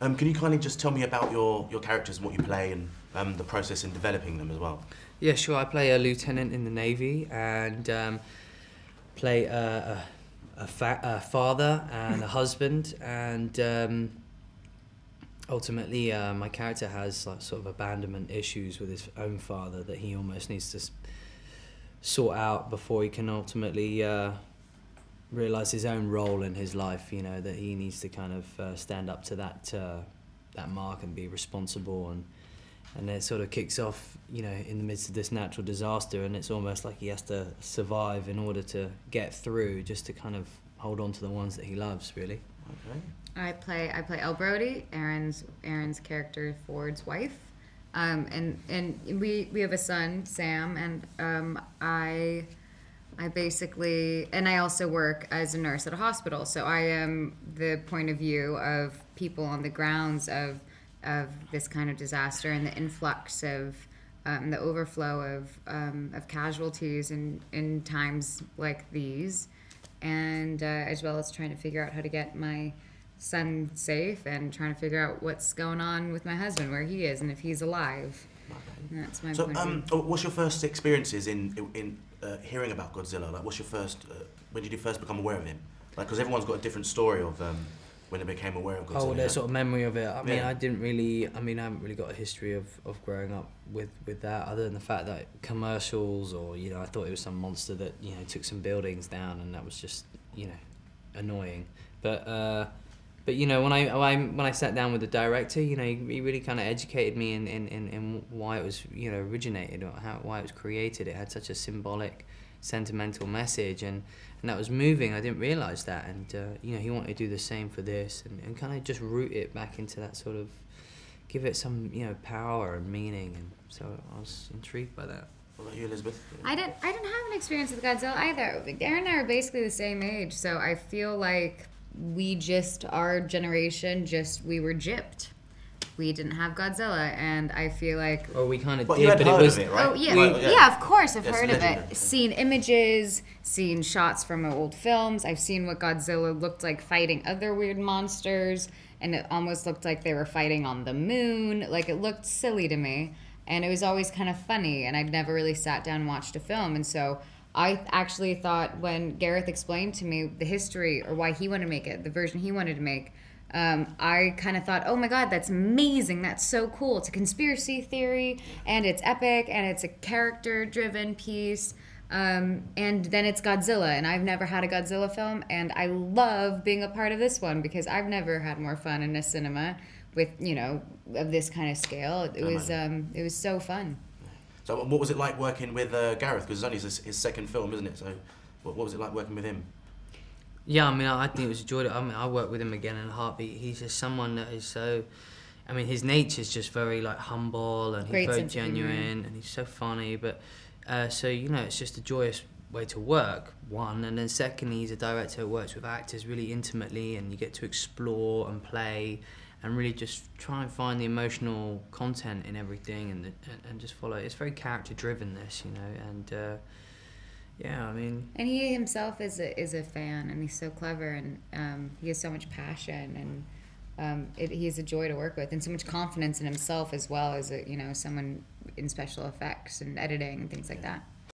Can you kindly just tell me about your characters and what you play and the process in developing them as well? Yeah, sure. I play a lieutenant in the Navy and play a father and a husband, and ultimately my character has like sort of abandonment issues with his own father that he almost needs to sort out before he can ultimately realise his own role in his life, you know, that he needs to kind of stand up to that mark and be responsible, and then it sort of kicks off, you know, in the midst of this natural disaster, and it's almost like he has to survive in order to get through, just to kind of hold on to the ones that he loves, really. Okay. I play Elle Brody, Aaron's character, Ford's wife, and we have a son, Sam, and I basically, and I also work as a nurse at a hospital, so I am the point of view of people on the grounds of this kind of disaster and the influx of the overflow of casualties in times like these, and as well as trying to figure out how to get my son safe and trying to figure out what's going on with my husband, where he is, and if he's alive. And that's my point of view. What's your first experiences in hearing about Godzilla? Like, what's your first? When did you first become aware of him? Like, because everyone's got a different story of when they became aware of Godzilla. Oh, their sort of memory of it. I mean, Yeah. I haven't really got a history of growing up with that, other than the fact that commercials, or, you know, I thought it was some monster that, you know, took some buildings down, and that was just, you know, annoying. But you know, when I sat down with the director, you know, he really kind of educated me in why it was, you know, originated, or why it was created. It had such a symbolic, sentimental message, and that was moving. I didn't realise that, and you know, he wanted to do the same for this, and kind of just root it back into that sort of, give it some, you know, power and meaning, and so I was intrigued by that. What about you, Elizabeth? I didn't have an experience with Godzilla either. Aaron and I are basically the same age, so I feel like our generation we were gypped. We didn't have Godzilla, and I feel like... Or we kind of But did, you had but heard it was... of it, right? Oh, yeah. Yeah. Yeah, of course I've Yes, heard of it. legendary. Seen images, seen shots from old films. I've seen what Godzilla looked like fighting other weird monsters, and it almost looked like they were fighting on the moon. Like, it looked silly to me, and it was always kind of funny, and I'd never really sat down and watched a film, and so... I actually thought when Gareth explained to me the history, or why he wanted to make it, the version he wanted to make, I kind of thought, oh my God, that's amazing. That's so cool. It's a conspiracy theory, and it's epic, and it's a character-driven piece. And then it's Godzilla, and I've never had a Godzilla film, and I love being a part of this one because I've never had more fun in a cinema with, you know, of this kind of scale. It was so fun. So what was it like working with Gareth? Because it's only his second film, isn't it? So what was it like working with him? Yeah, I mean, I think it was a joy. I mean, I work with him again in a heartbeat. He's just someone that is so... I mean, his nature's just very, like, humble, and he's very genuine, and he's so funny. But, so, you know, it's just a joyous way to work, one. And then secondly, he's a director who works with actors really intimately, and you get to explore and play and really just try and find the emotional content in everything, and just follow. It's very character driven, this, you know, and yeah, I mean. And he himself is a fan, and he's so clever, and he has so much passion, and he's a joy to work with, and so much confidence in himself as well as someone in special effects and editing and things like that.